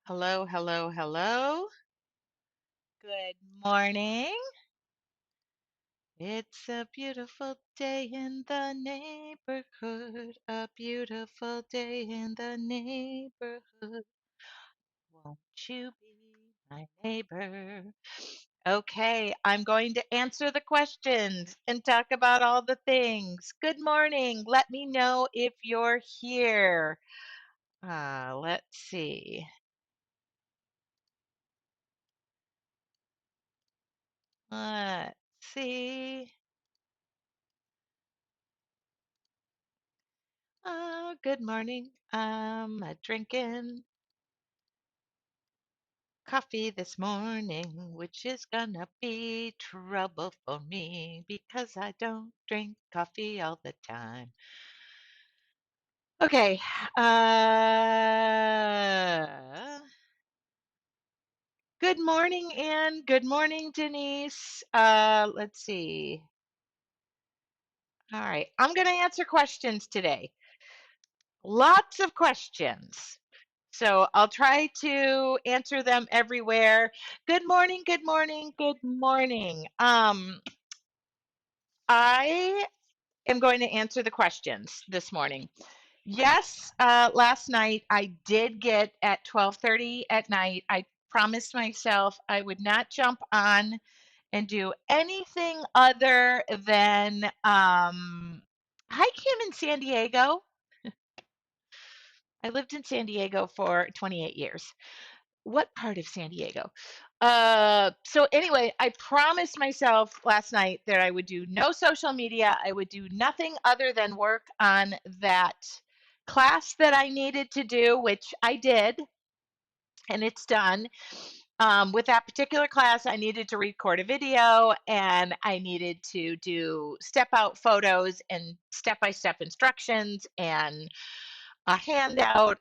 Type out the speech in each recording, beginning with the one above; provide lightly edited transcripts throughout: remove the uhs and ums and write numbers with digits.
Hello, hello, hello. Good morning. It's a beautiful day in the neighborhood. A beautiful day in the neighborhood. Won't you be my neighbor? Okay, I'm going to answer the questions and talk about all the things. Good morning. Let me know if you're here. Let's see. Let's see. Good morning. I'm drinking coffee this morning, which is gonna be trouble for me because I don't drink coffee all the time. Okay. Good morning, Anne. Good morning, Denise. Let's see. All right. I'm gonna answer questions today. Lots of questions. So I'll try to answer them everywhere. Good morning, good morning, good morning. I am going to answer the questions this morning. Yes, last night I did get at 12:30 at night. I promised myself I would not jump on and do anything other than hi Kim in San Diego. I lived in San Diego for 28 years. What part of San Diego? So anyway, I promised myself last night that I would do no social media. I would do nothing other than work on that class that I needed to do, which I did, and it's done. With that particular class, I needed to record a video and I needed to do step out photos and step by step instructions and a handout,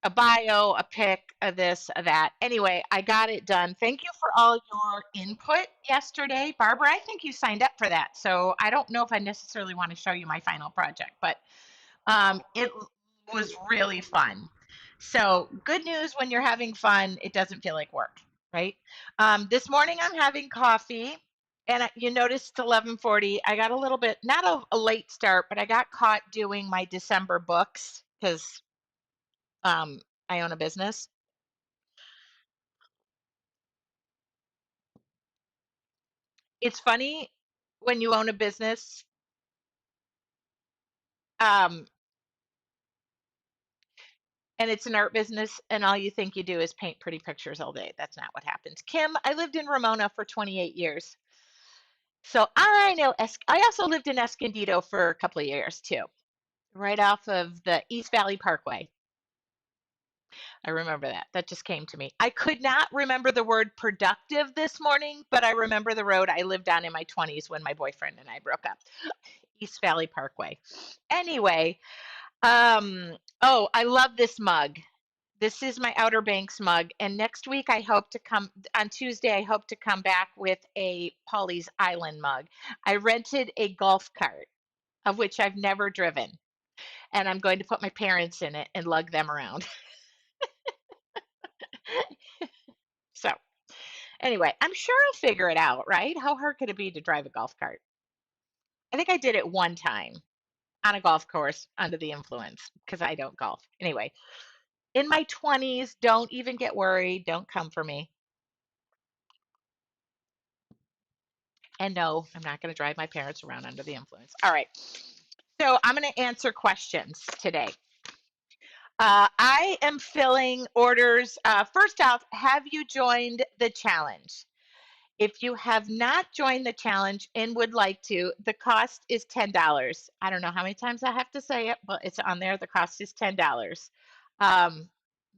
a bio, a pic, a this, a that. Anyway, I got it done. Thank you for all your input yesterday. Barbara, I think you signed up for that. So I don't know if I necessarily want to show you my final project, but it was really fun. So good news, when you're having fun, it doesn't feel like work, right? This morning I'm having coffee. And you noticed it's 11:40. I got a little bit, not a late start, but I got caught doing my December books because I own a business. It's funny when you own a business, um, and it's an art business, and all you think you do is paint pretty pictures all day. That's not what happens. Kim, I lived in Ramona for 28 years. So I know, I also lived in Escondido for a couple of years too, right off of the East Valley Parkway. I remember that. That just came to me. I could not remember the word productive this morning, but I remember the road I lived on in my 20s when my boyfriend and I broke up. East Valley Parkway. Anyway, oh, I love this mug. This is my Outer Banks mug. And next week, I hope to come on Tuesday, I hope to come back with a Polly's Island mug. I rented a golf cart, of which I've never driven. And I'm going to put my parents in it and lug them around. So, anyway, I'm sure I'll figure it out, right? How hard could it be to drive a golf cart? I think I did it one time on a golf course under the influence because I don't golf. Anyway, in my 20s, don't even get worried. Don't come for me. And no, I'm not going to drive my parents around under the influence. All right. So I'm going to answer questions today. I am filling orders. First off, have you joined the challenge? If you have not joined the challenge and would like to, the cost is $10. I don't know how many times I have to say it, but it's on there. The cost is $10. Um,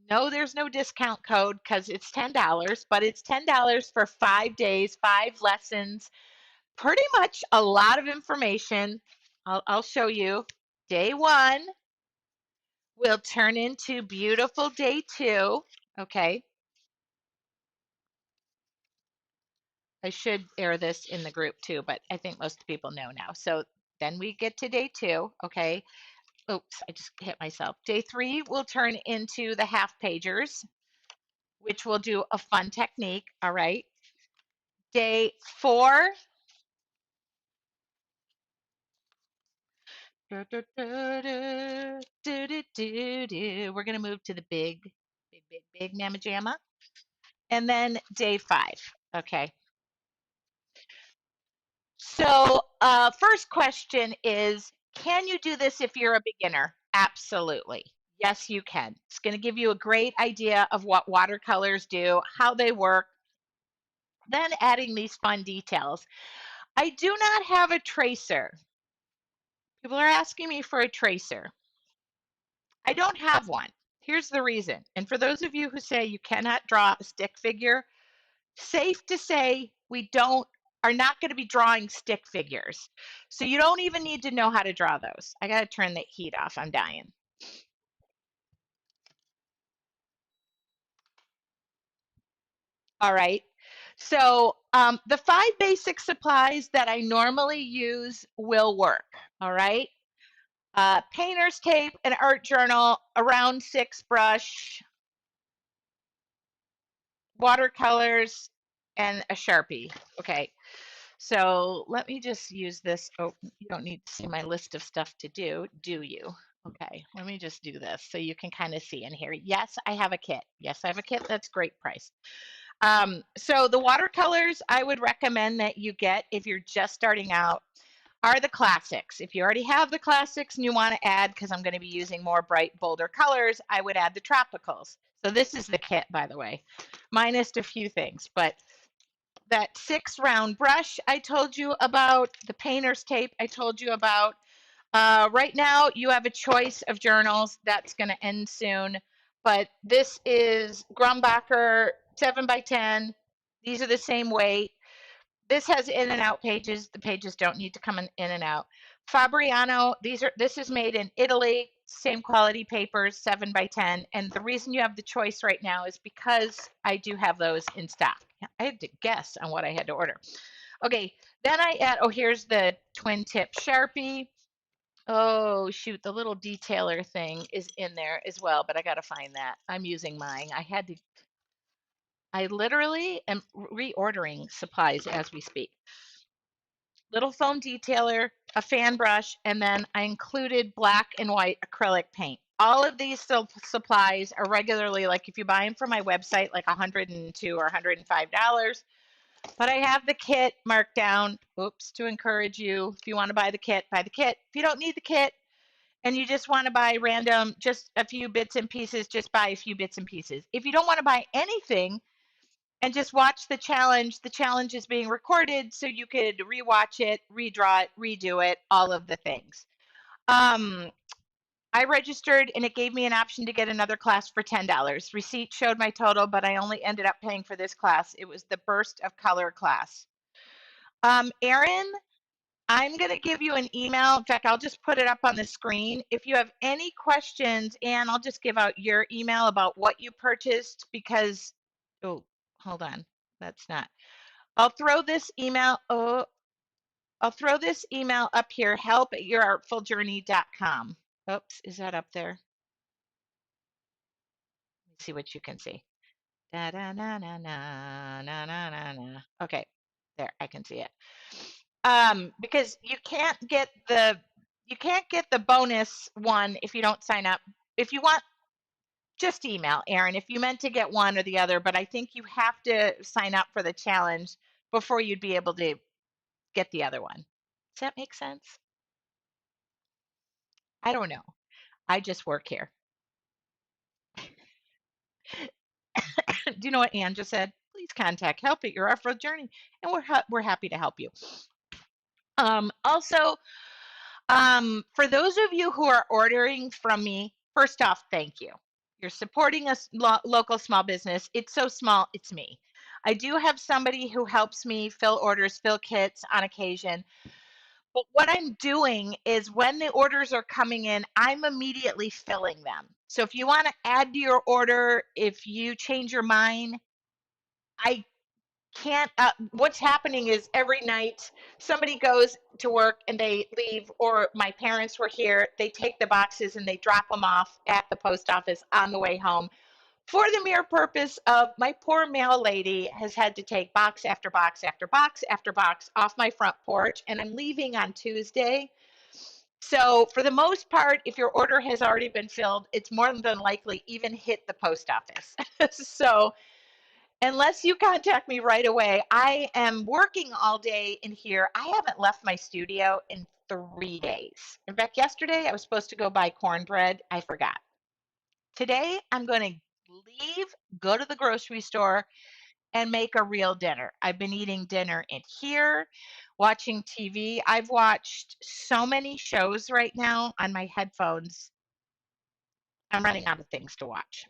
no, there's no discount code because it's $10, but it's $10 for 5 days, 5 lessons, pretty much a lot of information. I'll show you. Day one will turn into beautiful day two. Okay. I should air this in the group too, but I think most people know now. So then we get to day two. Okay. Oops, I just hit myself. Day 3 will turn into the half pagers, which will do a fun technique. All right. Day 4. We're going to move to the big mamma jamma. And then day 5. Okay. So, first question is, can you do this if you're a beginner? Absolutely. Yes, you can. It's going to give you a great idea of what watercolors do, how they work, then adding these fun details. I do not have a tracer. People are asking me for a tracer. I don't have one. Here's the reason. And for those of you who say you cannot draw a stick figure, safe to say we don't are not going to be drawing stick figures. So you don't even need to know how to draw those. I got to turn the heat off. I'm dying. All right. So the 5 basic supplies that I normally use will work. All right. Painter's tape, an art journal, a round 6 brush, watercolors, and a Sharpie. Okay. So let me just use this. Oh, you don't need to see my list of stuff to do you? Okay, let me just do this so you can kind of see in here. Yes, I have a kit. Yes, I have a kit. That's great price. So the watercolors I would recommend that you get if you're just starting out are the classics. If you already have the classics and you want to add, because I'm going to be using more bright, bolder colors, I would add the tropicals. So this is the kit, by the way, minus a few things, but that 6 round brush I told you about, the painter's tape I told you about. Right now, you have a choice of journals that's going to end soon, but this is Grumbacher 7 by 10. These are the same weight. This has in and out pages. The pages don't need to come in and out. Fabriano, this is made in Italy, same quality papers, 7 by 10. And the reason you have the choice right now is because I do have those in stock. I had to guess on what I had to order. Okay, then I add, oh, here's the twin tip Sharpie. Oh, shoot, the little detailer thing is in there as well, but I got to find that. I'm using mine. I literally am reordering supplies as we speak. Little foam detailer, a fan brush, and then I included black and white acrylic paint. All of these supplies are regularly, like if you buy them from my website, like $102 or $105. But I have the kit marked down, oops, to encourage you. If you want to buy the kit, buy the kit. If you don't need the kit and you just want to buy random, just a few bits and pieces, just buy a few bits and pieces. If you don't want to buy anything, and just watch the challenge. The challenge is being recorded, so you could rewatch it, redraw it, redo it, all of the things. Um, I registered and it gave me an option to get another class for $10. Receipt showed my total, but I only ended up paying for this class. It was the Burst of Color class. Erin, I'm going to give you an email. In fact, I'll just put it up on the screen. If you have any questions, and I'll just give out your email about what you purchased because, oh, hold on. That's not. I'll throw this email. Oh, I'll throw this email up here. help@yourartfuljourney.com. Oops, is that up there? Let's see what you can see. Da da na na na na na na na. Okay, there I can see it. Because you can't get the bonus one if you don't sign up. If you want, just email Aaron if you meant to get one or the other. But I think you have to sign up for the challenge before you'd be able to get the other one. Does that make sense? I don't know. I just work here. Do you know what Ann just said? Please contact help at your off-road journey, and we're happy to help you. Also, for those of you who are ordering from me, first off, thank you. You're supporting a local small business. It's so small, it's me. I do have somebody who helps me fill orders, fill kits on occasion. But what I'm doing is when the orders are coming in, I'm immediately filling them. So if you want to add to your order, if you change your mind, I can't what's happening is every night somebody goes to work and they leave, or my parents were here, they take the boxes and they drop them off at the post office on the way home, for the mere purpose of my poor mail lady has had to take box after box after box after box off my front porch, and I'm leaving on Tuesday. So for the most part, if your order has already been filled, it's more than likely even hit the post office. So unless you contact me right away, I am working all day in here. I haven't left my studio in 3 days. In fact, yesterday I was supposed to go buy cornbread. I forgot. Today I'm going to leave, go to the grocery store, and make a real dinner. I've been eating dinner in here, watching TV. I've watched so many shows right now on my headphones. I'm running out of things to watch.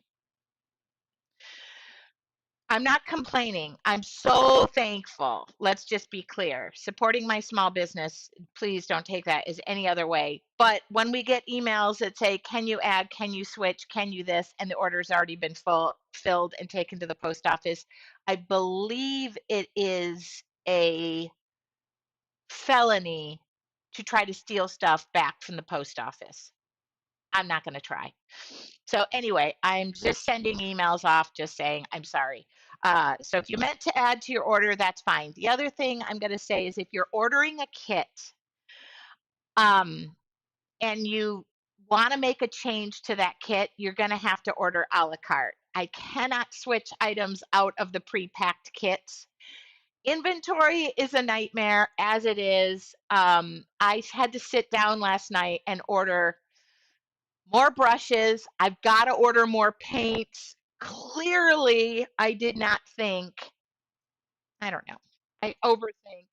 I'm not complaining. I'm so thankful. Let's just be clear. Supporting my small business, please don't take that as any other way. But when we get emails that say, can you add, can you switch, can you this, and the order's already been filled and taken to the post office, I believe it is a felony to try to steal stuff back from the post office. I'm not going to try. So anyway, I'm just sending emails off just saying I'm sorry. So if you meant to add to your order, that's fine. The other thing I'm going to say is if you're ordering a kit, um, and you want to make a change to that kit, you're going to have to order a la carte. I cannot switch items out of the pre-packed kits. Inventory is a nightmare as it is. I had to sit down last night and order more brushes. I've got to order more paints. Clearly, I did not think, I don't know, I overthink.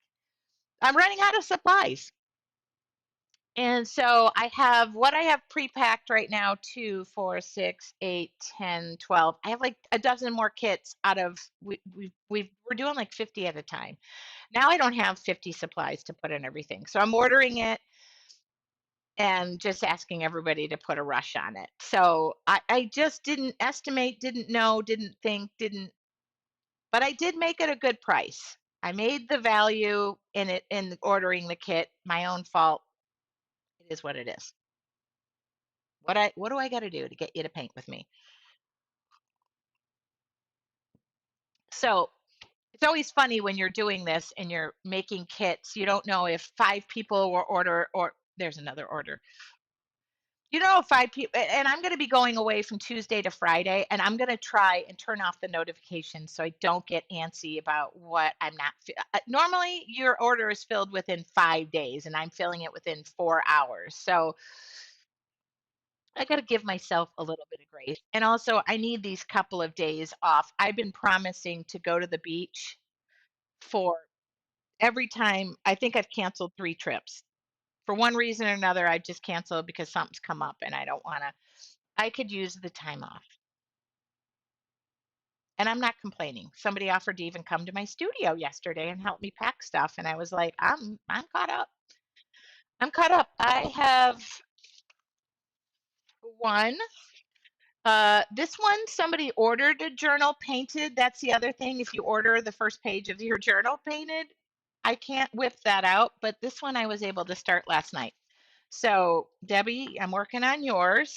I'm running out of supplies. And so I have what I have pre-packed right now: 2, 4, 6, 8, 10, 12. I have like a dozen more kits out of we're doing like 50 at a time. Now I don't have 50 supplies to put in everything. So I'm ordering it and just asking everybody to put a rush on it. So I just didn't estimate, didn't know, didn't think, didn't, but I did make it a good price. I made the value in it in ordering the kit. My own fault. It is what it is. What do I got to do to get you to paint with me? So it's always funny when you're doing this and you're making kits. You don't know if 5 people will order, or there's another order. You know, 5 people, and I'm going to be going away from Tuesday to Friday, and I'm going to try and turn off the notifications so I don't get antsy about what I'm not. Normally, your order is filled within 5 days, and I'm filling it within 4 hours. So I got to give myself a little bit of grace. And also, I need these couple of days off. I've been promising to go to the beach for every time. I think I've canceled 3 trips. For one reason or another, I just canceled because something's come up and I don't want to. I could use the time off. And I'm not complaining. Somebody offered to even come to my studio yesterday and help me pack stuff. And I was like, I'm caught up. I'm caught up. I have one. This one, somebody ordered a journal painted. That's the other thing. If you order the first page of your journal painted, I can't whip that out. But this one I was able to start last night. So, Debbie, I'm working on yours,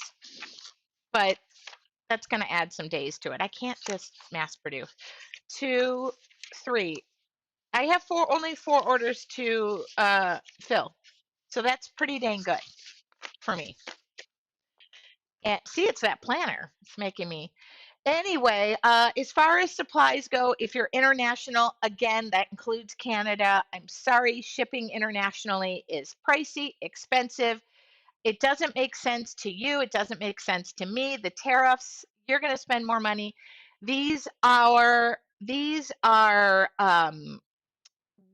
but that's going to add some days to it. I can't just mass produce. 2, 3. I have only 4 orders to fill. So that's pretty dang good for me. And see, it's that planner. It's making me. Anyway, as far as supplies go, if you're international, again, that includes Canada. I'm sorry, shipping internationally is pricey, expensive. It doesn't make sense to you. It doesn't make sense to me. The tariffs, you're going to spend more money. These are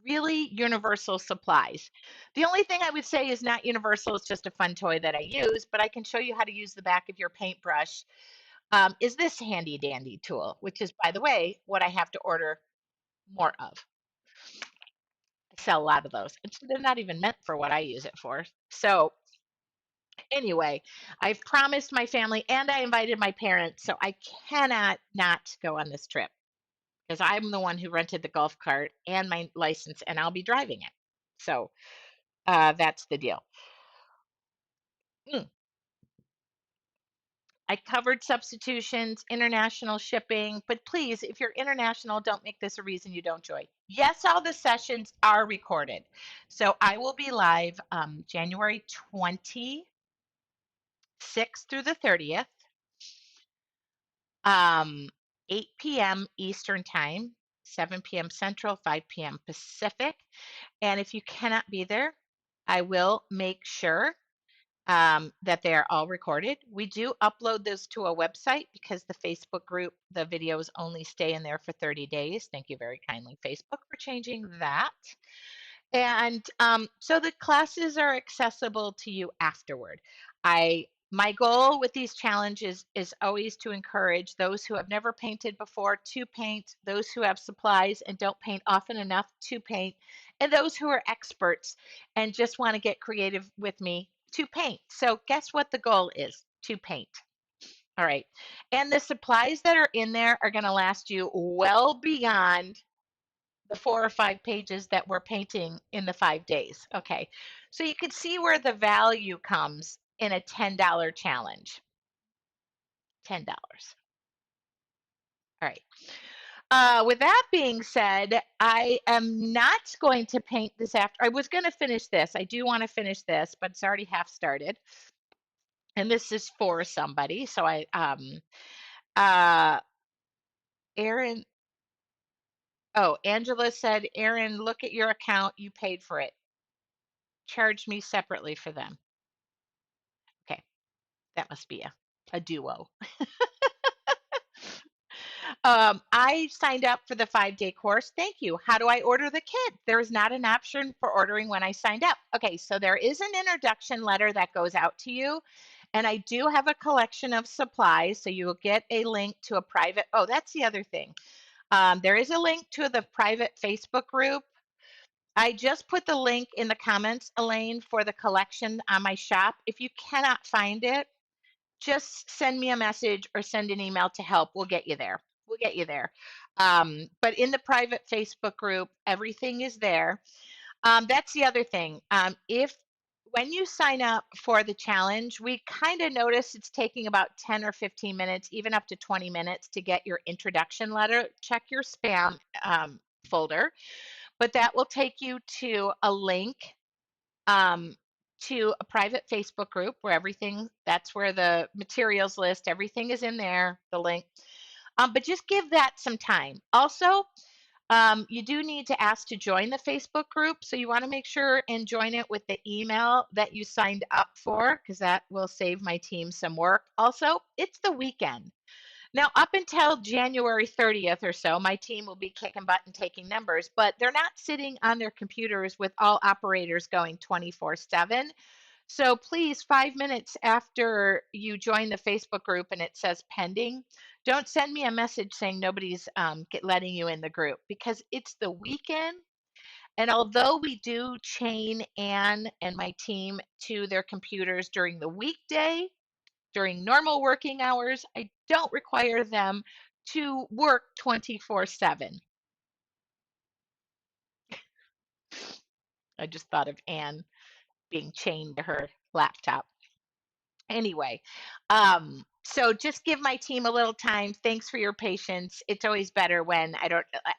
really universal supplies. The only thing I would say is not universal. It's just a fun toy that I use, but I can show you how to use the back of your paintbrush. Is this handy dandy tool, which is, by the way, what I have to order more of. I sell a lot of those. They're not even meant for what I use it for. So anyway, I've promised my family and I invited my parents, so I cannot not go on this trip. because I'm the one who rented the golf cart and my license, and I'll be driving it. So that's the deal. Mm. I covered substitutions, international shipping, but please, if you're international, don't make this a reason you don't join. Yes, all the sessions are recorded. So I will be live January 26th through the 30th, um, 8 p.m. Eastern Time, 7 p.m. Central, 5 p.m. Pacific. And if you cannot be there, I will make sure that they are all recorded. We do upload those to a website because the Facebook group, the videos only stay in there for 30 days. Thank you very kindly, Facebook, for changing that. And so the classes are accessible to you afterward. My goal with these challenges is always to encourage those who have never painted before to paint, those who have supplies and don't paint often enough to paint, and those who are experts and just want to get creative with me to paint. So guess what the goal is? To paint. All right. And the supplies that are in there are going to last you well beyond the 4 or 5 pages that we're painting in the 5 days. Okay. So you can see where the value comes in a $10 challenge. $10. All right. With that being said, I am not going to paint this after. I was going to finish this. I do want to finish this, but it's already half started. And this is for somebody. So uh, Aaron, oh, Angela said, Aaron, look at your account. You paid for it. Charge me separately for them. Okay. That must be a duo. I signed up for the 5 day course. Thank you. How do I order the kit? There is not an option for ordering when I signed up. Okay, so there is an introduction letter that goes out to you. And I do have a collection of supplies. So you will get a link to a private. Oh, that's the other thing. There is a link to the private Facebook group. I just put the link in the comments, Elaine, for the collection on my shop. If you cannot find it, just send me a message or send an email to help. We'll get you there. We'll get you there. But in the private Facebook group, everything is there. That's the other thing. If when you sign up for the challenge, we kind of notice it's taking about 10 or 15 minutes, even up to 20 minutes to get your introduction letter. Check your spam folder, but that will take you to a link um, to a private Facebook group where that's where the materials list, everything is in there, the link. But just give that some time. Also, you do need to ask to join the Facebook group. So you want to make sure and join it with the email that you signed up for, because that will save my team some work. Also, it's the weekend. Now, up until January 30th or so, my team will be kicking butt and taking numbers, but they're not sitting on their computers with all operators going 24/7. So please, 5 minutes after you join the Facebook group and it says pending, don't send me a message saying nobody's letting you in the group because it's the weekend. And although we do chain Anne and my team to their computers during the weekday, during normal working hours, I don't require them to work 24/7. I just thought of Anne being chained to her laptop. Anyway, so just give my team a little time. Thanks for your patience. It's always better when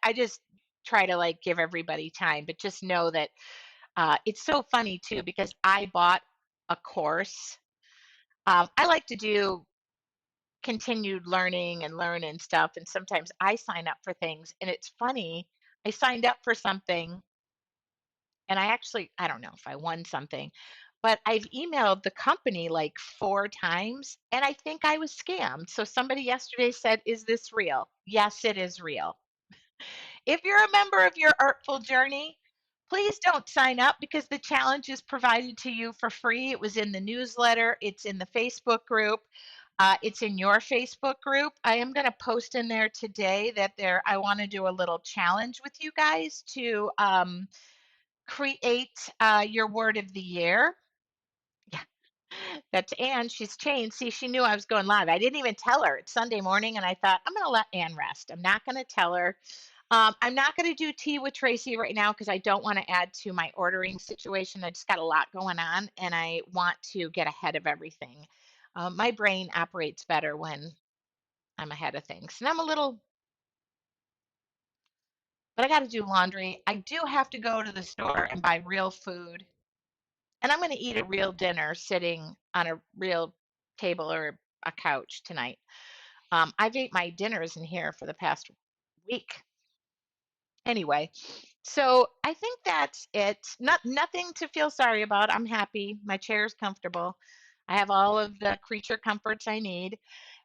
I just try to like give everybody time, but just know that it's so funny too because I bought a course. I like to do continued learning and learn and stuff. And sometimes I sign up for things and it's funny. I signed up for something and I don't know if I won something, but I've emailed the company like 4 times and I think I was scammed. So somebody yesterday said, is this real? Yes, it is real. If you're a member of your Artful Journey, please don't sign up because the challenge is provided to you for free. It was in the newsletter, it's in the Facebook group. It's in your Facebook group. I am going to post in there today that I want to do a little challenge with you guys to create your word of the year. Yeah. That's Anne. She's chained. See, she knew I was going live. I didn't even tell her. It's Sunday morning, and I thought I'm going to let Anne rest. I'm not going to tell her. I'm not going to do tea with Tracy right now because I don't want to add to my ordering situation. I just got a lot going on, and I want to get ahead of everything. My brain operates better when I'm ahead of things, and I'm a little, but I got to do laundry. I do have to go to the store and buy real food, and I'm going to eat a real dinner sitting on a real table or a couch tonight. I've ate my dinners in here for the past week. Anyway, so I think that's it. Nothing to feel sorry about. I'm happy. My chair is comfortable. I have all of the creature comforts I need,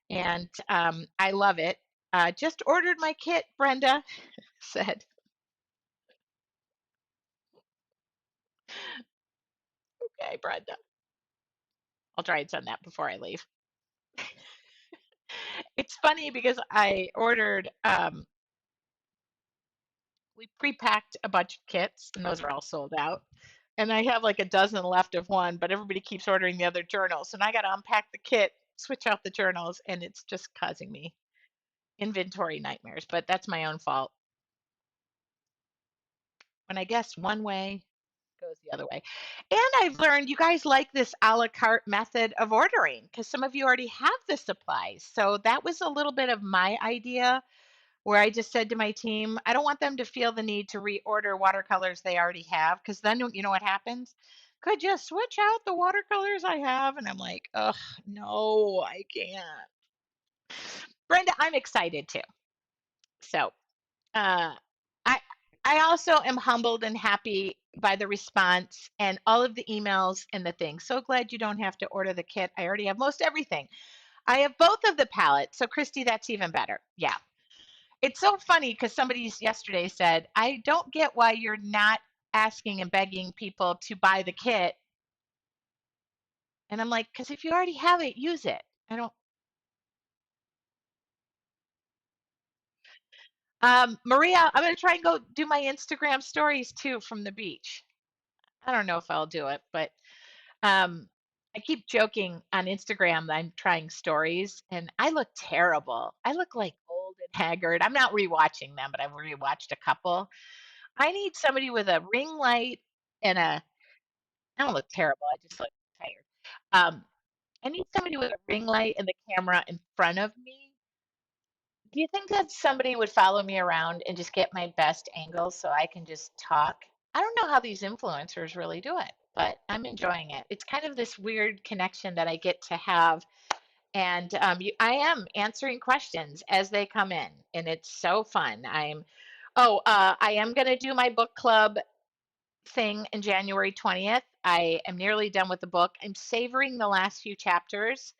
and I love it. Just ordered my kit, Brenda said. Okay, Brenda. I'll try and send that before I leave. It's funny because I ordered, we pre-packed a bunch of kits, and those are all sold out. And I have like a dozen left of one, but everybody keeps ordering the other journals. And I got to unpack the kit, switch out the journals, and it's just causing me inventory nightmares. But that's my own fault. When I guess one way goes the other way. And I've learned you guys like this a la carte method of ordering because some of you already have the supplies. So that was a little bit of my idea where I just said to my team, I don't want them to feel the need to reorder watercolors they already have because then you know what happens? Could you switch out the watercolors I have? And I'm like, ugh, no, I can't. Brenda, I'm excited too. So uh, I I also am humbled and happy by the response and all of the emails and the things. So glad you don't have to order the kit. I already have most everything. I have both of the palettes. So Christy, that's even better. Yeah. It's so funny because somebody yesterday said, I don't get why you're not asking and begging people to buy the kit. And I'm like, because if you already have it, use it. I don't. Maria, I'm going to try and go do my Instagram stories too from the beach. I don't know if I'll do it, but um, I keep joking on Instagram that I'm trying stories and I look terrible. I look like old and haggard. I'm not rewatching them, but I've rewatched a couple. I need somebody with a ring light and a I don't look terrible. I just look tired. I need somebody with a ring light and the camera in front of me. Do you think that somebody would follow me around and just get my best angles so I can just talk? I don't know how these influencers really do it, but I'm enjoying it. It's kind of this weird connection that I get to have. And I am answering questions as they come in, and it's so fun. I am going to do my book club thing in January 20th. I am nearly done with the book. I'm savoring the last few chapters.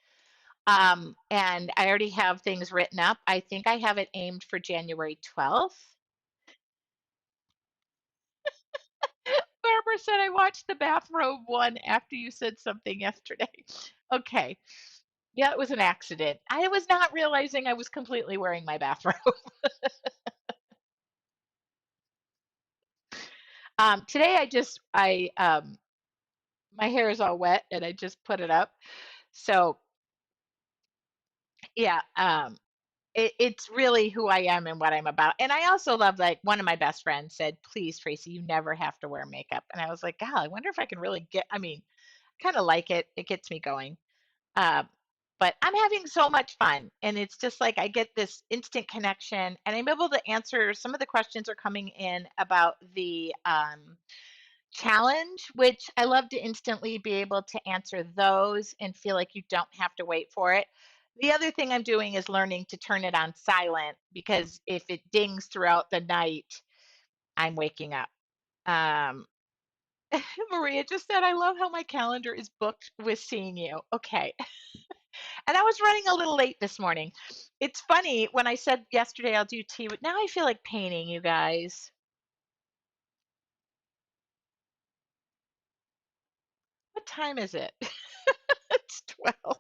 And I already have things written up. I think I have it aimed for January 12th. Barbara said I watched the bathrobe one after you said something yesterday. Okay. Yeah, it was an accident. I was not realizing I was completely wearing my bathrobe. Today my hair is all wet and I just put it up. So yeah, it's really who I am and what I'm about. And I also love, like, one of my best friends said, please, Tracy, you never have to wear makeup. And I was like, God, I wonder if I can really I mean, kind of like it. It gets me going. Um, but I'm having so much fun. And it's just like I get this instant connection and I'm able to answer some of the questions are coming in about the challenge, which I love to instantly be able to answer those and feel like you don't have to wait for it. The other thing I'm doing is learning to turn it on silent because if it dings throughout the night, I'm waking up. Um, Maria just said, I love how my calendar is booked with seeing you. Okay. And I was running a little late this morning. It's funny when I said yesterday I'll do tea, but now I feel like painting, you guys. What time is it? It's 12.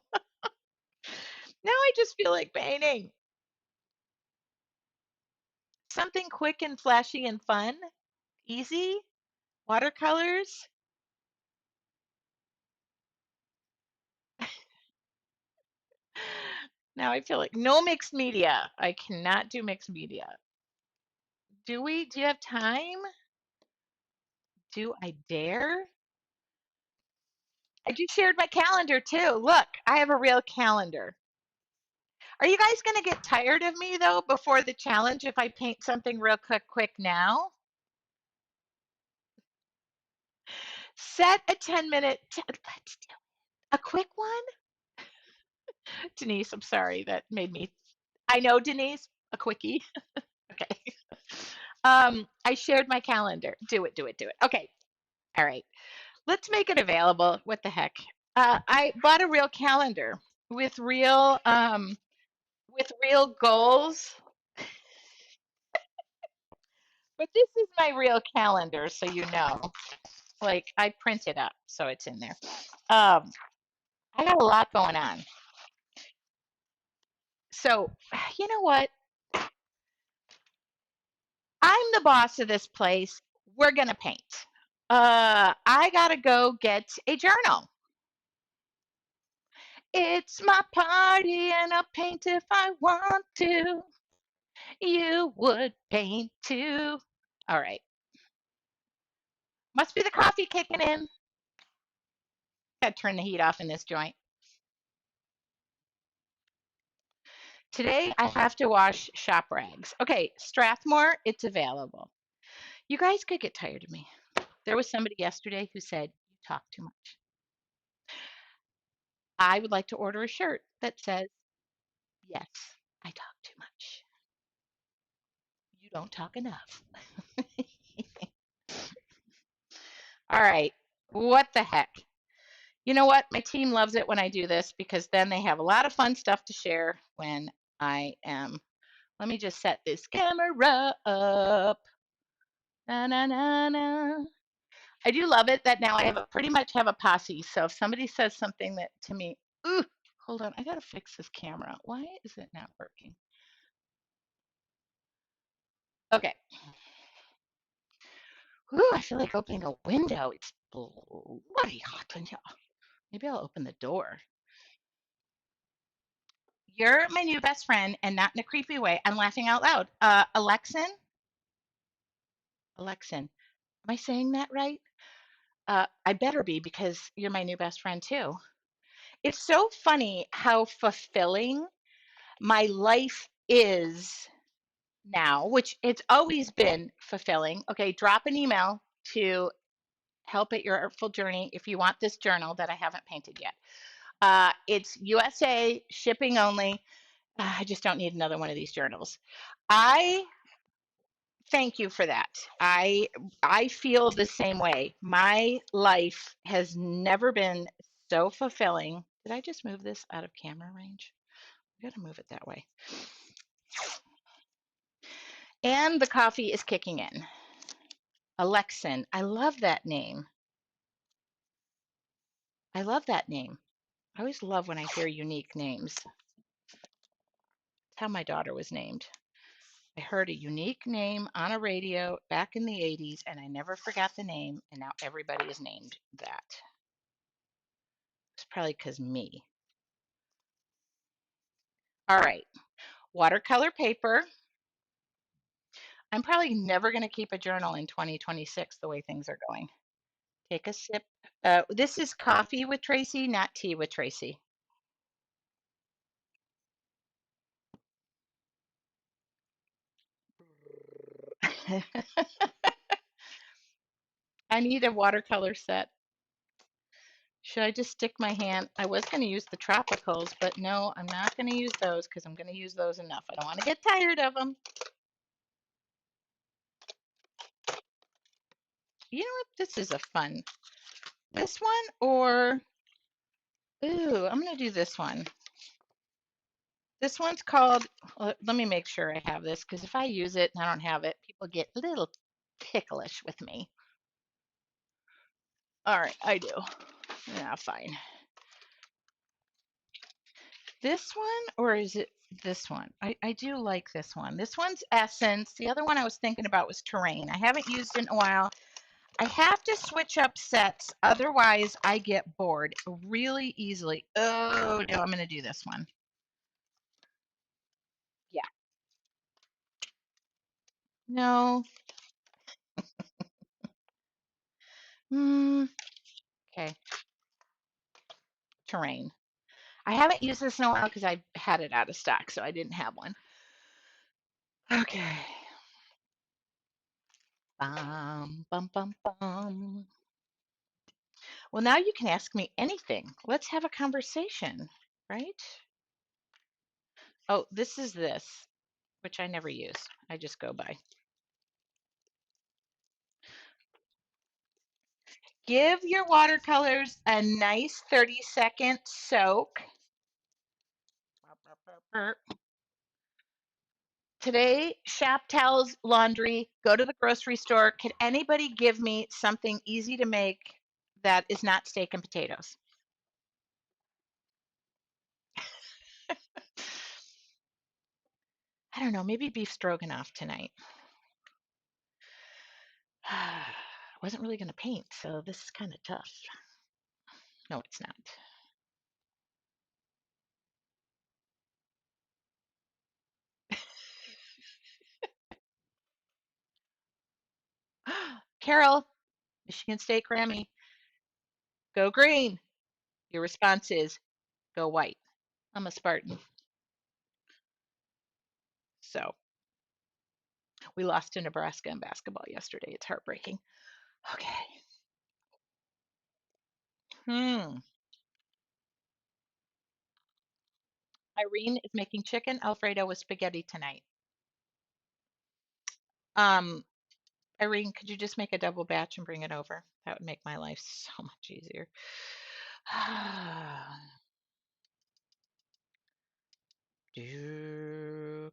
Now I just feel like painting. Something quick and flashy and fun, easy, watercolors. Now I feel like no mixed media. I cannot do mixed media. Do we? Do you have time? Do I dare? I just shared my calendar too. Look, I have a real calendar. Are you guys going to get tired of me though before the challenge if I paint something real quick now? Set a 10-minute, let's do a quick one. Denise, I'm sorry. That made me, I know, Denise, a quickie. Okay. I shared my calendar. Do it, do it, do it. Okay. All right. Let's make it available. What the heck? I bought a real calendar with real goals. But this is my real calendar, so you know. Like I print it up, so it's in there. Um, I got a lot going on. So, you know what? I'm the boss of this place. We're gonna paint. I gotta go get a journal. It's my party and I'll paint if I want to. You would paint too. All right. Must be the coffee kicking in. Gotta turn the heat off in this joint. Today I have to wash shop rags. Okay, Strathmore, it's available. You guys could get tired of me. There was somebody yesterday who said, "You talk too much." I would like to order a shirt that says, "Yes, I talk too much. You don't talk enough." All right. What the heck? You know what? My team loves it when I do this because then they have a lot of fun stuff to share when I am. Let me just set this camera up. Na na na na. I do love it that now I have pretty much have a posse. So if somebody says something that to me, ooh, hold on, I gotta fix this camera. Why is it not working? Okay. Ooh, I feel like opening a window. It's bloody hot in here. Maybe I'll open the door. You're my new best friend, and not in a creepy way. I'm laughing out loud. Alexin. Am I saying that right? I better be because you're my new best friend too. It's so funny how fulfilling my life is now, which it's always been fulfilling. Okay, drop an email to help at your artful journey if you want this journal that I haven't painted yet. It's USA shipping only. I just don't need another one of these journals. I thank you for that. I feel the same way. My life has never been so fulfilling. Did I just move this out of camera range? I gotta move it that way. And the coffee is kicking in. Alexin. I love that name. I love that name. I always love when I hear unique names. That's how my daughter was named. I heard a unique name on a radio back in the 80s, and I never forgot the name, and now everybody is named that. It's probably because me. All right, watercolor paper. I'm probably never going to keep a journal in 2026 the way things are going. Take a sip. This is coffee with Tracy, not tea with Tracy. I need a watercolor set. Should I just stick my hand? I was going to use the tropicals, but no, I'm not going to use those because I'm going to use those enough. I don't want to get tired of them. You know what? This is a fun. This one or, ooh, I'm going to do this one. This one's called, let me make sure I have this because if I use it and I don't have it, people get a little ticklish with me. All right, I do. Yeah, fine. This one or is it this one? I do like this one. This one's Essence. The other one I was thinking about was Terrain. I haven't used it in a while. I have to switch up sets, otherwise I get bored really easily. Oh no, I'm going to do this one. No. Mm, okay. Terrain. I haven't used this in a while because I had it out of stock, so I didn't have one. Okay. Bum, bum, bum. Well, now you can ask me anything. Let's have a conversation, right? Oh, this, which I never use. I just go by. Give your watercolors a nice 30-second soak. Today, shop towels, laundry, go to the grocery store. Can anybody give me something easy to make that is not steak and potatoes? I don't know, maybe beef stroganoff tonight. I wasn't really going to paint, so this is kind of tough. No, it's not. Carol, Michigan State Grammy, go green. Your response is go white. I'm a Spartan. So we lost to Nebraska in basketball yesterday. It's heartbreaking. Okay. Hmm. Irene is making chicken Alfredo with spaghetti tonight. Um, Irene, could you just make a double batch and bring it over? That would make my life so much easier.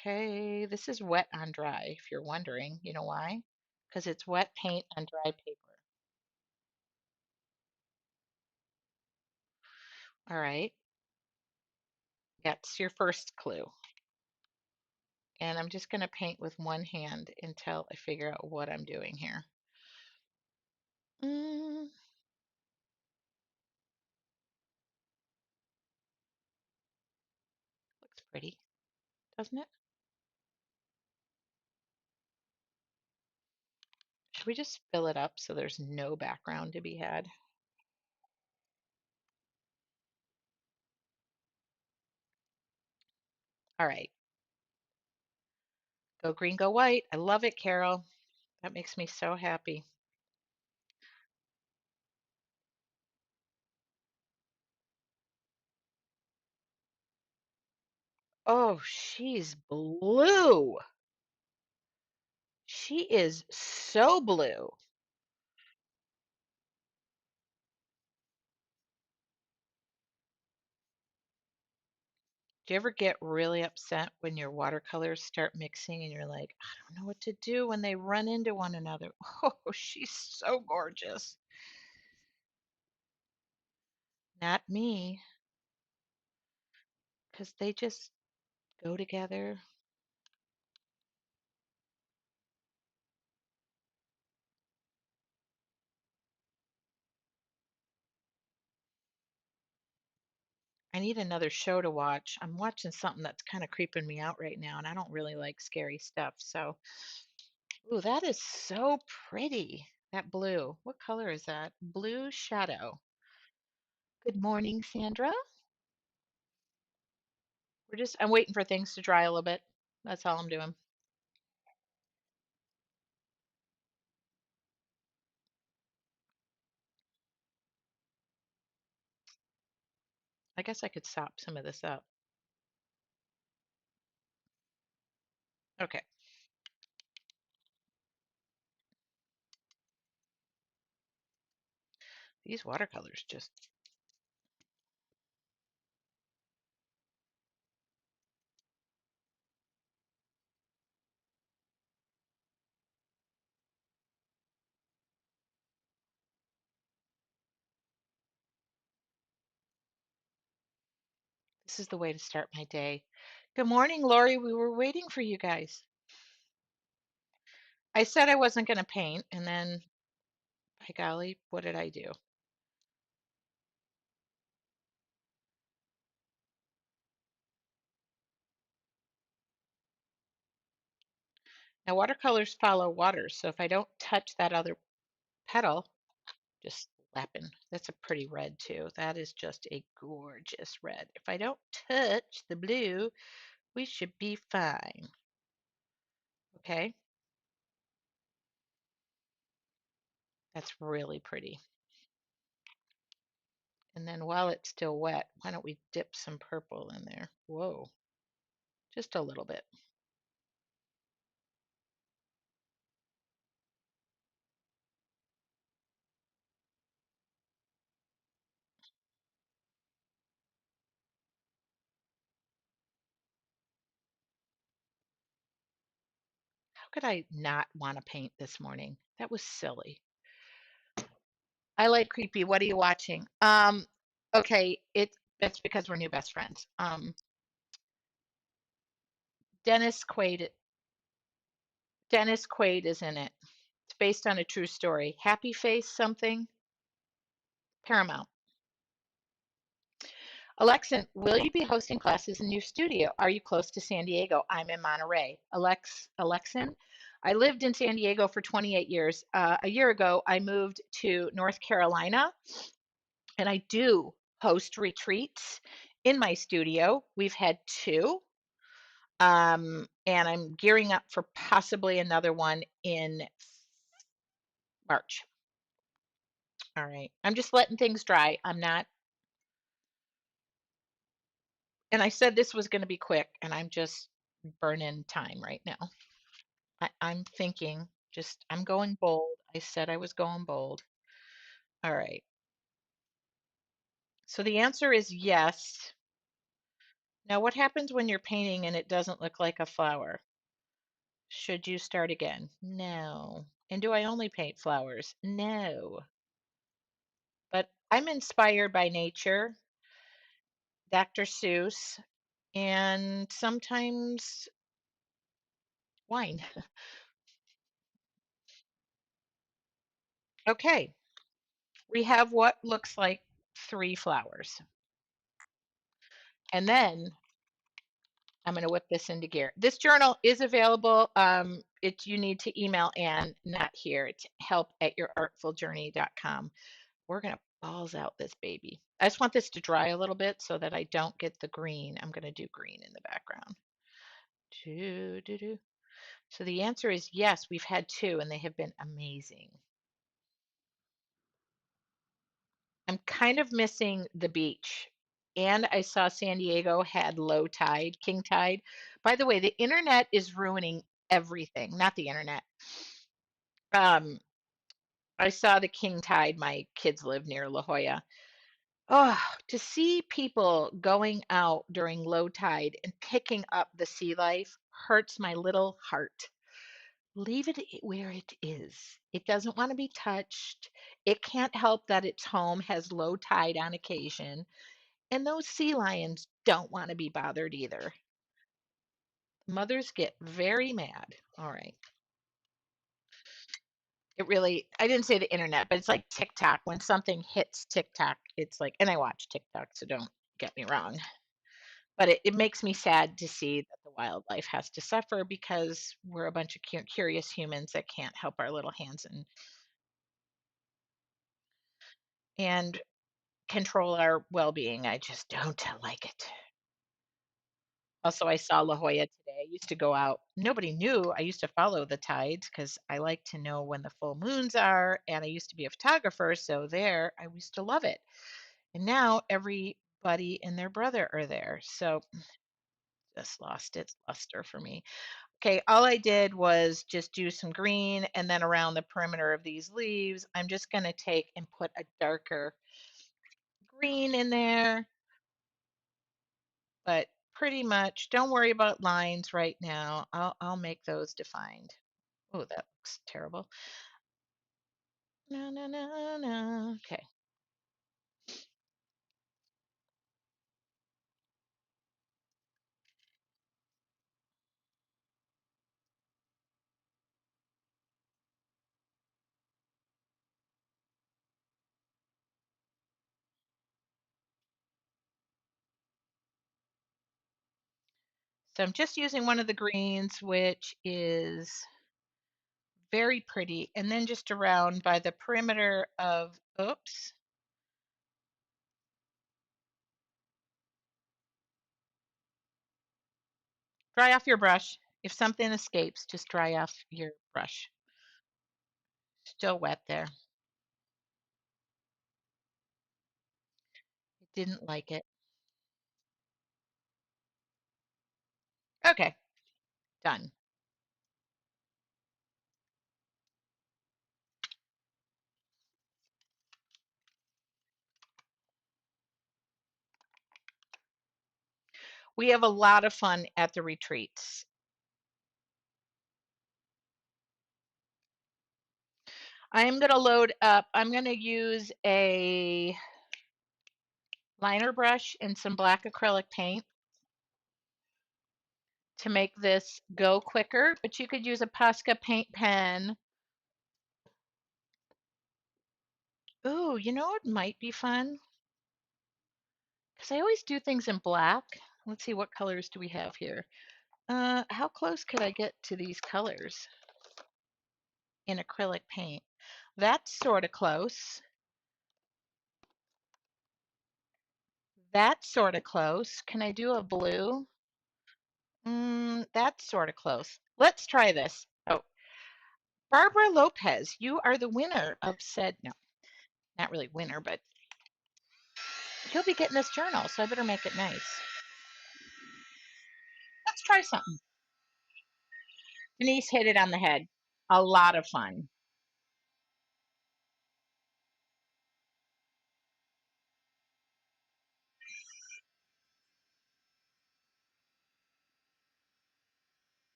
Okay, this is wet on dry, if you're wondering. You know why? Because it's wet paint on dry paper. All right, that's your first clue. And I'm just going to paint with one hand until I figure out what I'm doing here. Mm, looks pretty, doesn't it? Should we just fill it up so there's no background to be had? All right, go green, go white. I love it, Carol. That makes me so happy. Oh, she's blue. She is so blue. Do you ever get really upset when your watercolors start mixing and you're like, I don't know what to do when they run into one another? Oh, she's so gorgeous. Not me, because they just go together. I need another show to watch. I'm watching something that's kind of creeping me out right now, and I don't really like scary stuff. So, ooh, that is so pretty. That blue. What color is that? Blue shadow. Good morning, Sandra. I'm waiting for things to dry a little bit. That's all I'm doing. I guess I could sop some of this up. Okay. These watercolors just, this is the way to start my day. Good morning, Lori. We were waiting for you guys. I said I wasn't going to paint, and then, by golly, what did I do? Now watercolors follow water, so if I don't touch that other petal, just lapping. That's a pretty red too. That is just a gorgeous red. If I don't touch the blue, we should be fine. Okay, that's really pretty. And then while it's still wet, why don't we dip some purple in there? Whoa, just a little bit. How could I not want to paint this morning? That was silly. I like creepy. What are you watching? Okay, that's because we're new best friends. Dennis Quaid Dennis Quaid is in it. It's based on a true story. Happy Face something? Paramount. Alexa, will you be hosting classes in your studio? Are you close to San Diego? I'm in Monterey. Alexin, I lived in San Diego for 28 years. A year ago, I moved to North Carolina, and I do host retreats in my studio. We've had two, and I'm gearing up for possibly another one in March. All right. I'm just letting things dry. I'm not, and I said this was going to be quick, and I'm just burning time right now. I'm thinking, I'm going bold. I said I was going bold. All right. So the answer is yes. Now, what happens when you're painting and it doesn't look like a flower? Should you start again? No. And do I only paint flowers? No. But I'm inspired by nature, Dr. Seuss, and sometimes wine. Okay. We have what looks like three flowers. And then I'm going to whip this into gear. This journal is available. You need to email Anne, not here. It's help@yourartfuljourney.com. We're going to balls out this baby. I just want this to dry a little bit so that I don't get the green. I'm going to do green in the background. Do, do, do. So the answer is yes, we've had two and they have been amazing. I'm kind of missing the beach. And I saw San Diego had low tide, king tide. By the way, the internet is ruining everything. Not the internet. Um, I saw the king tide. My kids live near La Jolla. Oh, to see people going out during low tide and picking up the sea life hurts my little heart. Leave it where it is. It doesn't want to be touched. It can't help that its home has low tide on occasion. And those sea lions don't want to be bothered either. Mothers get very mad. All right. It really, I didn't say the internet, but it's like TikTok. When something hits TikTok, it's like, and I watch TikTok, so don't get me wrong. But it makes me sad to see that the wildlife has to suffer because we're a bunch of curious humans that can't help our little hands and control our well-being. I just don't like it. Also, I saw La Jolla today. I used to go out. Nobody knew. I used to follow the tides because I like to know when the full moons are. And I used to be a photographer. So there, I used to love it. And now everybody and their brother are there. So just lost its luster for me. Okay, all I did was just do some green and then around the perimeter of these leaves, I'm just going to take and put a darker green in there, but pretty much don't worry about lines right now. I'll make those defined. Oh, that looks terrible. No, no, no, no. Okay. So I'm just using one of the greens, which is very pretty. And then just around by the perimeter of, oops, dry off your brush. If something escapes, just dry off your brush. Still wet there. Didn't like it. Okay, done. We have a lot of fun at the retreats. I am going to load up, I'm going to use a liner brush and some black acrylic paint to make this go quicker, but you could use a Posca paint pen. Ooh, you know what might be fun? Because I always do things in black. Let's see, what colors do we have here? How close could I get to these colors in acrylic paint? That's sort of close. That's sort of close. Can I do a blue? That's sort of close. Let's try this. Oh, Barbara Lopez, you are the winner of said, no, not really winner, but you'll be getting this journal, so I better make it nice. Let's try something. Denise hit it on the head. A lot of fun.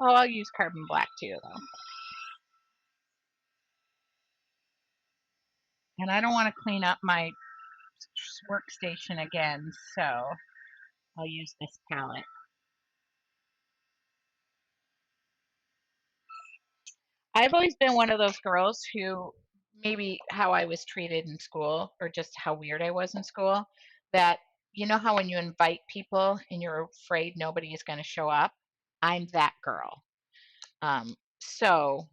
Oh, I'll use carbon black too, though. And I don't want to clean up my workstation again, so I'll use this palette. I've always been one of those girls who, maybe how I was treated in school or just how weird I was in school, that you know how when you invite people and you're afraid nobody is going to show up? I'm that girl. So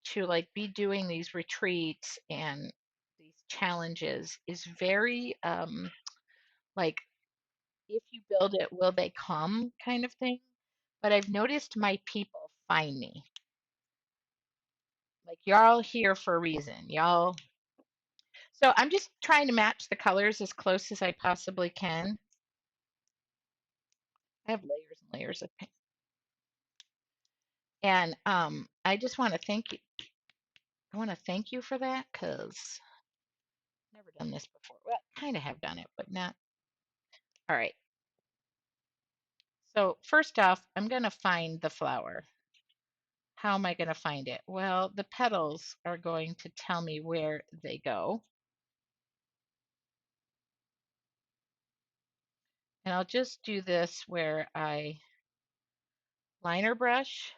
to like be doing these retreats and these challenges is very like, if you build it, will they come kind of thing. But I've noticed my people find me. Like, y'all here for a reason. Y'all. So I'm just trying to match the colors as close as I possibly can. I have layers and layers of paint. And I just want to thank you. I want to thank you for that because I've never done this before. Well, kind of have done it, but not. All right. So first off, I'm going to find the flower. How am I going to find it? Well, the petals are going to tell me where they go. And I'll just do this where I liner brush.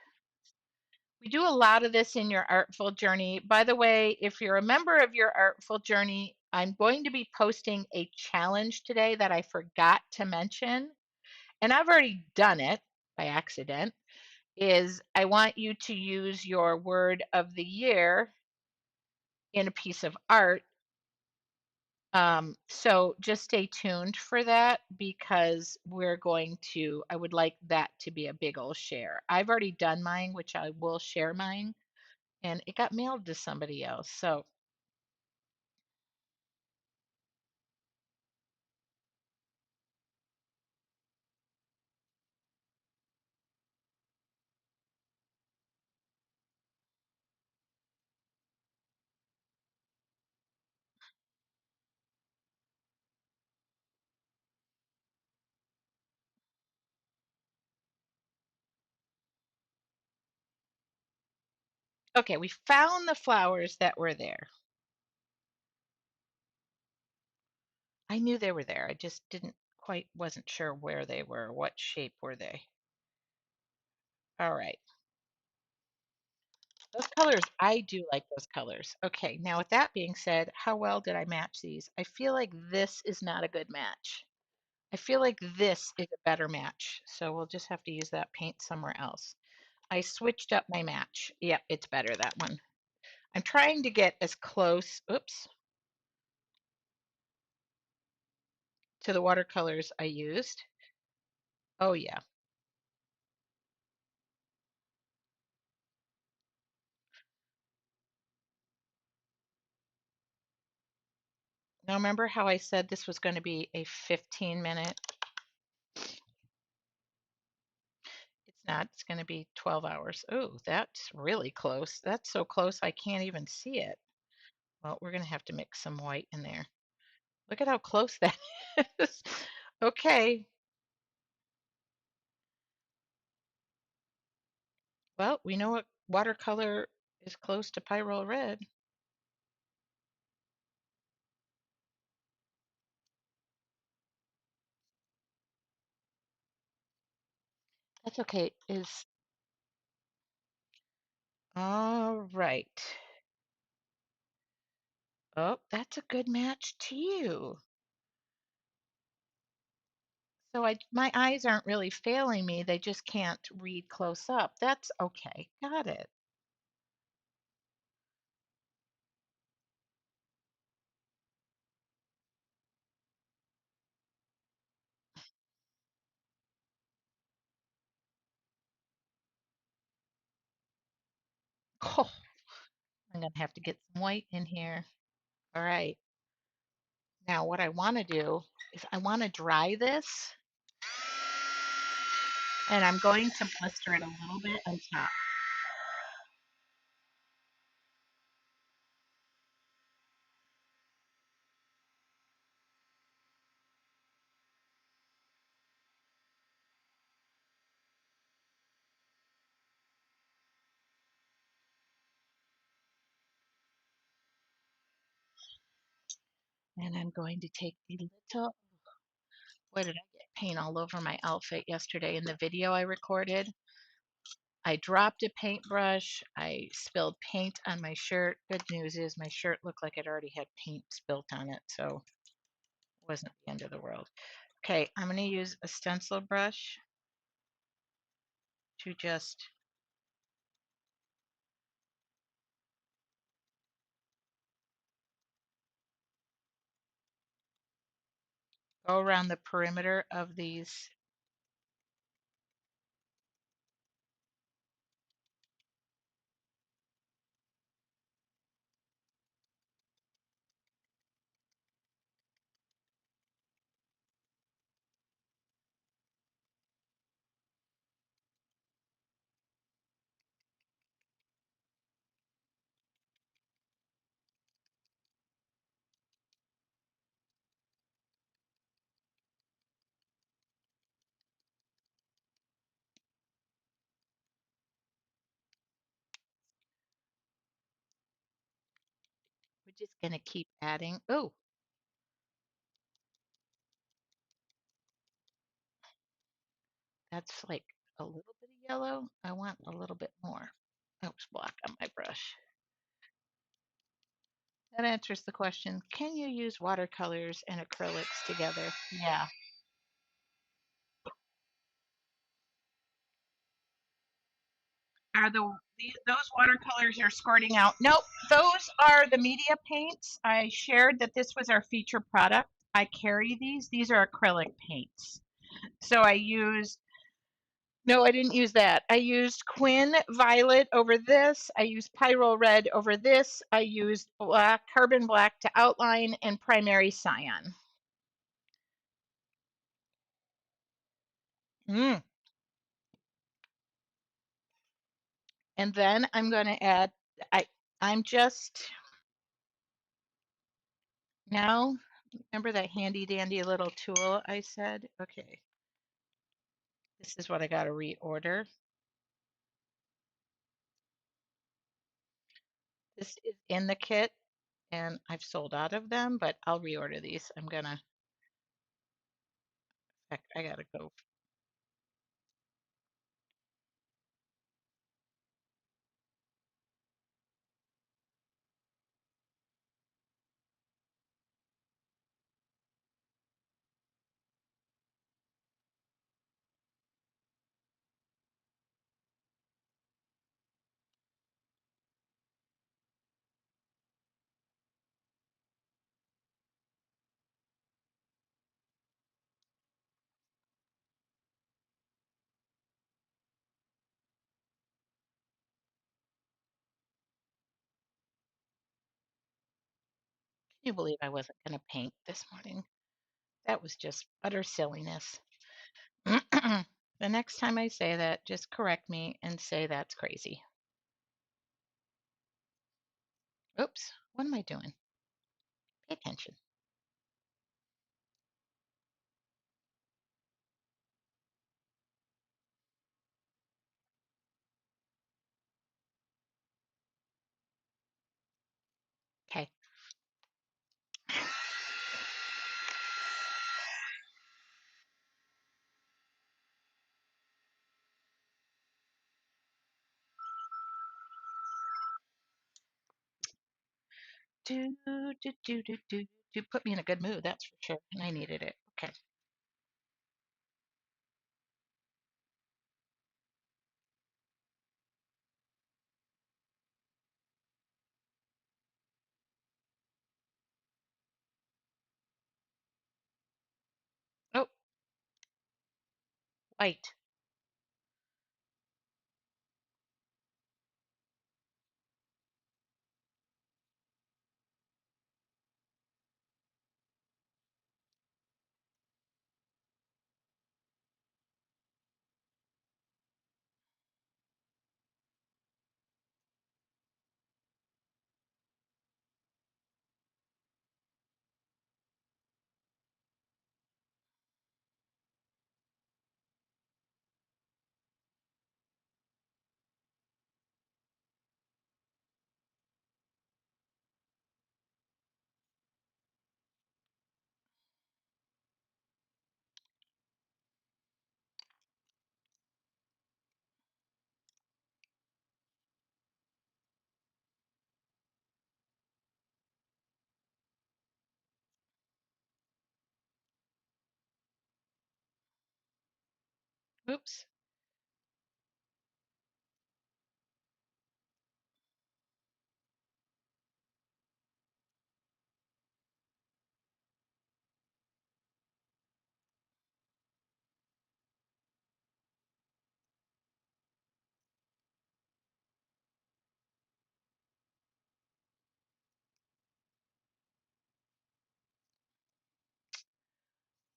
We do a lot of this in your Artful Journey. By the way, if you're a member of your Artful Journey, I'm going to be posting a challenge today that I forgot to mention, and I've already done it by accident, is I want you to use your word of the year in a piece of art. So just stay tuned for that because I would like that to be a big old share. I've already done mine, which I will share mine, and it got mailed to somebody else. So, okay, we found the flowers that were there. I knew they were there. I just didn't quite, wasn't sure where they were. What shape were they? All right. Those colors, I do like those colors. Okay, now with that being said, how well did I match these? I feel like this is not a good match. I feel like this is a better match. So we'll just have to use that paint somewhere else. I switched up my match. Yep, it's better, that one. I'm trying to get as close, oops, to the watercolors I used. Oh yeah. Now remember how I said this was going to be a 15-minute? It's not. It's going to be 12 hours. Oh, that's really close. That's so close I can't even see it. Well, we're going to have to mix some white in there. Look at how close that is. Okay. Well, we know what watercolor is close to pyrrole red. That's okay. Is all right. Oh, that's a good match too. So my eyes aren't really failing me. They just can't read close up. That's okay. Got it. Oh, I'm gonna have to get some white in here. All right. Now what I want to do is I want to dry this and I'm going to blister it a little bit on top. And I'm going to take a little, what did I get? Paint all over my outfit yesterday in the video I recorded. I dropped a paintbrush. I spilled paint on my shirt. Good news is my shirt looked like it already had paint spilt on it, so it wasn't the end of the world. Okay, I'm going to use a stencil brush to just go around the perimeter of these. We're just going to keep adding. Oh, that's like a little bit of yellow. I want a little bit more. Oops, black on my brush. That answers the question, can you use watercolors and acrylics together? Yeah. Are those watercolors you're squirting out? Nope, those are the media paints. I shared that this was our feature product. I carry these. These are acrylic paints. So I used, no, I didn't use that. I used Quinn Violet over this. I used Pyrrole Red over this. I used black, carbon black to outline and primary cyan. Mm. And then I'm going to add, I, I'm just now, remember that handy dandy little tool I said? Okay, this is what I got to reorder. This is in the kit and I've sold out of them, but I'll reorder these. I'm gonna, I gotta go. You believe I wasn't going to paint this morning? That was just utter silliness. The next time I say that, just correct me and say that's crazy. Oops, what am I doing? Pay attention. Okay. Do, do, do, do, do, do. Put me in a good mood, that's for sure. And I needed it. Okay. Oh, white. Oops.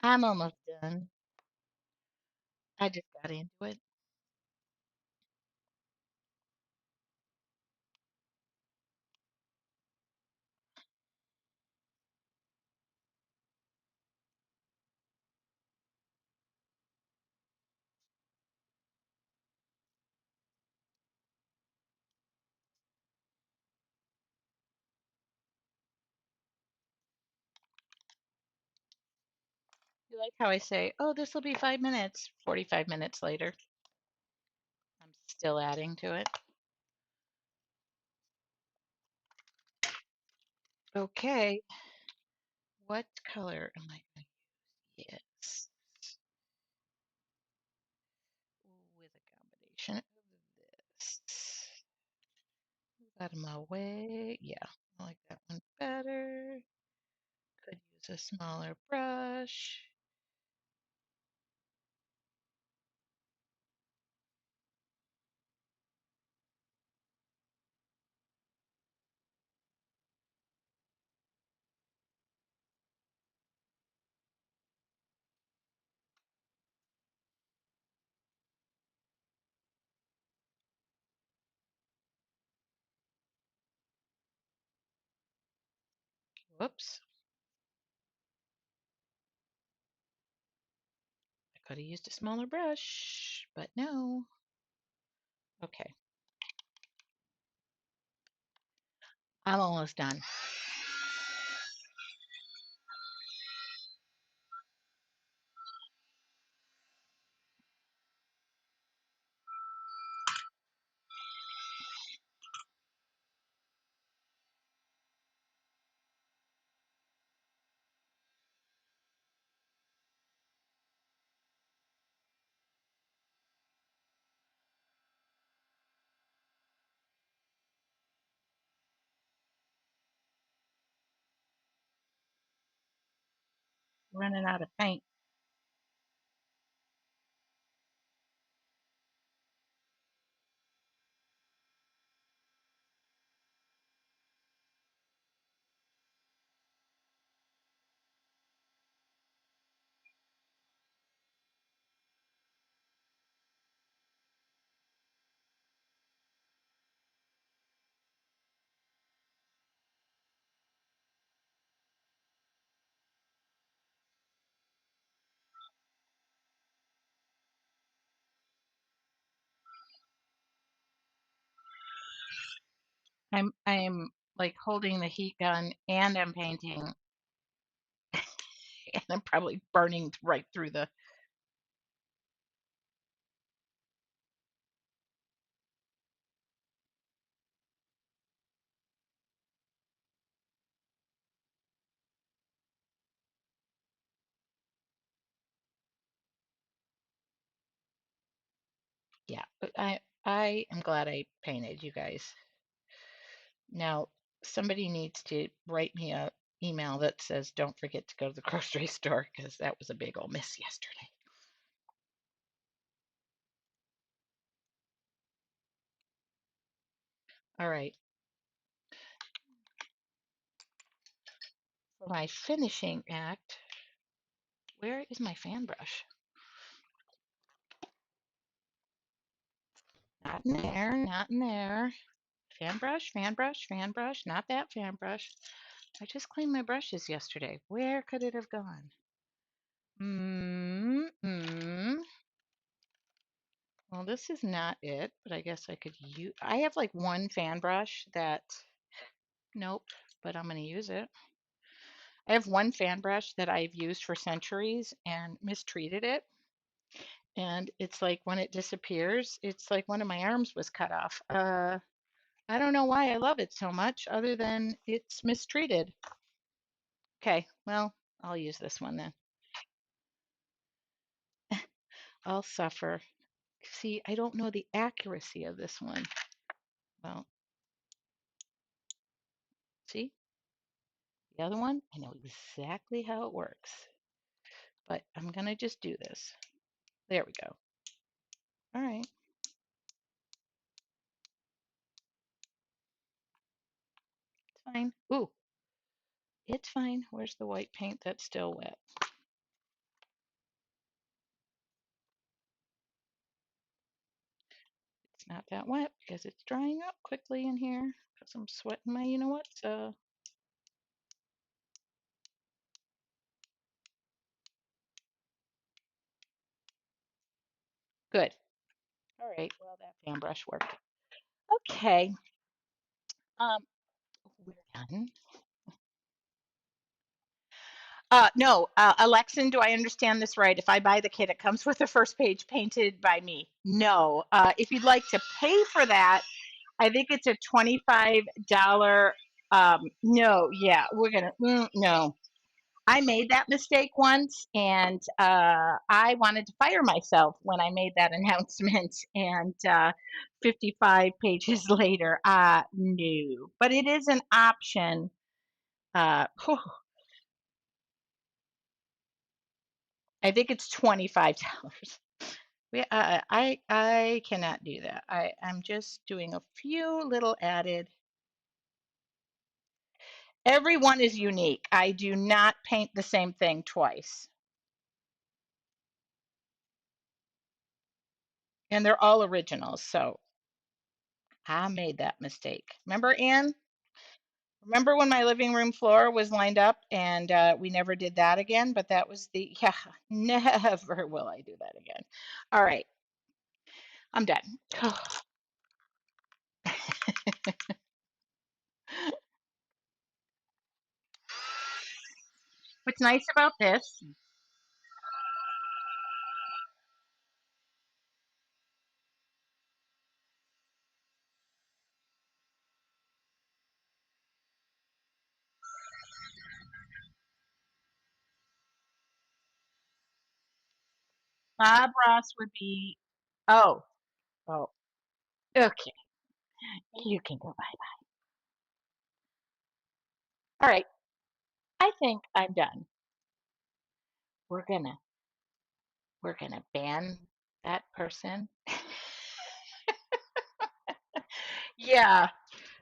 I'm almost done. I just got into it. You like how I say, oh, this will be 5 minutes. 45 minutes later, I'm still adding to it. Okay. What color am I going to use? With a combination of this. Move out of my way. Yeah, I like that one better. Could use a smaller brush. Whoops. I could have used a smaller brush, but no. Okay, I'm almost done. Running out of paint. I'm like holding the heat gun and I'm painting and I'm probably burning right through the yeah. But I am glad I painted, you guys. Now somebody needs to write me a email that says don't forget to go to the grocery store because that was a big old miss yesterday. All right. For my finishing act, where is my fan brush? Not in there, not in there. Fan brush, fan brush, fan brush, not that fan brush. I just cleaned my brushes yesterday. Where could it have gone? Mm. Well, this is not it, but I guess I could use. I have like one fan brush that, nope, but I'm going to use it. I have one fan brush that I've used for centuries and mistreated it. And it's like when it disappears, it's like one of my arms was cut off. I don't know why I love it so much, other than it's mistreated. Okay, well, I'll use this one then. I'll suffer. See, I don't know the accuracy of this one. Well, see, the other one, I know exactly how it works, but I'm gonna just do this. There we go. All right, it's fine. Ooh, it's fine. Where's the white paint that's still wet? It's not that wet because it's drying up quickly in here because I'm sweating my, you know what? So good. All right. Well, that fan brush worked. Okay. Um, we're done. No, Alexan, do I understand this right? If I buy the kit, it comes with the first page painted by me. No. If you'd like to pay for that, I think it's a $25. No, yeah, we're gonna, no. I made that mistake once, and I wanted to fire myself when I made that announcement. And 55 pages later, no. But it is an option. Whew, I think it's $25. I cannot do that. I'm just doing a few little added. Everyone is unique. I do not paint the same thing twice, and they're all originals. So I made that mistake. Remember, Anne? Remember when my living room floor was lined up and we never did that again? But that was the, yeah, never will I do that again. All right, I'm done. What's nice about this, Bob Ross would be, oh, oh, okay, you can go bye bye. All right, I think I'm done. We're gonna, we're gonna ban that person. Yeah,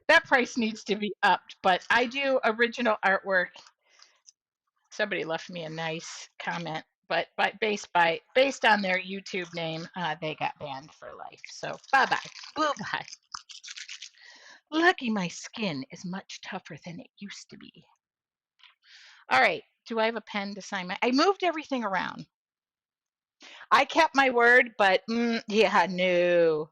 that price needs to be upped, but I do original artwork. Somebody left me a nice comment, but based on their YouTube name, they got banned for life. So bye bye, bye bye. Lucky my skin is much tougher than it used to be. All right, do I have a pen to sign my? I moved everything around. I kept my word, but yeah, no.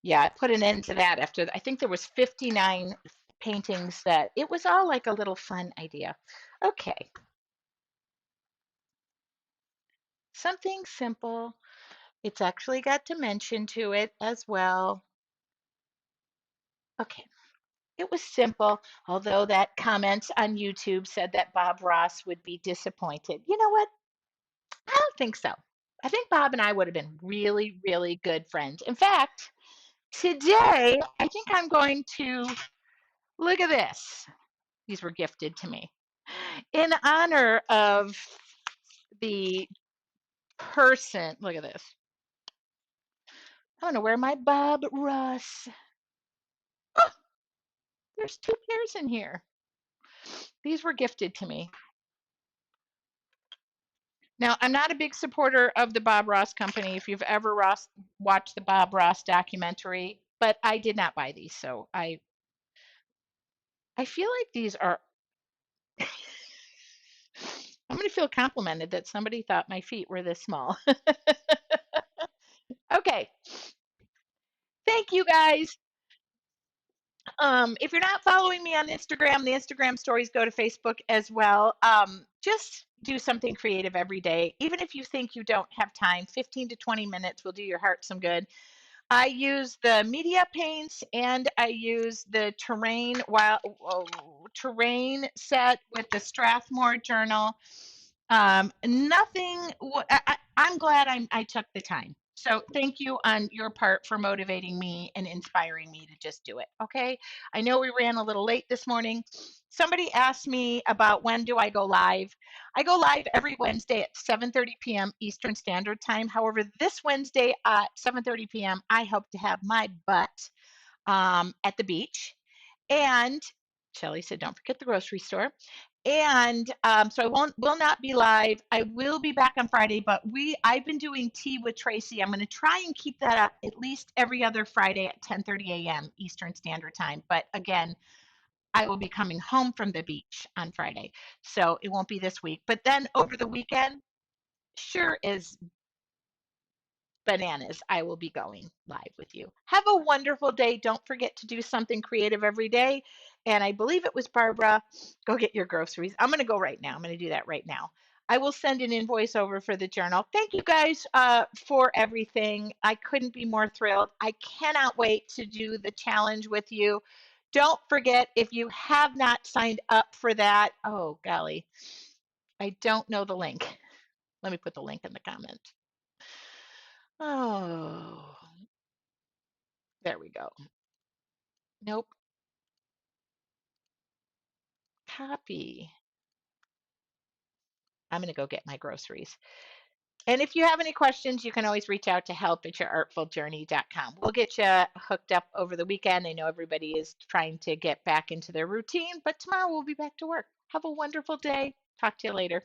Yeah, I put an end to that after I think there was 59 paintings that it was all like a little fun idea. Okay, something simple. It's actually got dimension to it as well. Okay, it was simple, although that comments on YouTube said that Bob Ross would be disappointed. You know what? I don't think so. I think Bob and I would have been really, really good friends. In fact, today I think I'm going to look at this. These were gifted to me in honor of the person. Look at this. I want to wear my Bob Ross. Oh, there's two pairs in here. These were gifted to me. Now, I'm not a big supporter of the Bob Ross company. If you've ever watched the Bob Ross documentary, but I did not buy these, so I feel like these are. I'm going to feel complimented that somebody thought my feet were this small. Okay, thank you guys. If you're not following me on Instagram, the Instagram stories go to Facebook as well. Just do something creative every day. Even if you think you don't have time, 15 to 20 minutes will do your heart some good. I use the media paints and I use the terrain set with the Strathmore journal. Nothing. I'm glad I took the time. So thank you on your part for motivating me and inspiring me to just do it. Okay. I know we ran a little late this morning. Somebody asked me about when do I go live. I go live every Wednesday at 7:30 p.m. Eastern Standard Time. However, this Wednesday at 7:30 p.m., I hope to have my butt at the beach. And Shelly said, don't forget the grocery store. And so I will not be live. I will be back on Friday, but I've been doing tea with Tracy. I'm going to try and keep that up at least every other Friday at 10:30 a.m. Eastern Standard Time. But again, I will be coming home from the beach on Friday, so it won't be this week. But then over the weekend, sure as bananas, I will be going live with you. Have a wonderful day. Don't forget to do something creative every day. And I believe it was Barbara. Go get your groceries. I'm going to go right now. I'm going to do that right now. I will send an invoice over for the journal. Thank you guys for everything. I couldn't be more thrilled. I cannot wait to do the challenge with you. Don't forget, if you have not signed up for that, oh, golly, I don't know the link. Let me put the link in the comment. Oh, there we go. Nope. Copy. I'm going to go get my groceries. And if you have any questions, you can always reach out to help@yourartfuljourney.com. We'll get you hooked up over the weekend. I know everybody is trying to get back into their routine, but tomorrow we'll be back to work. Have a wonderful day. Talk to you later.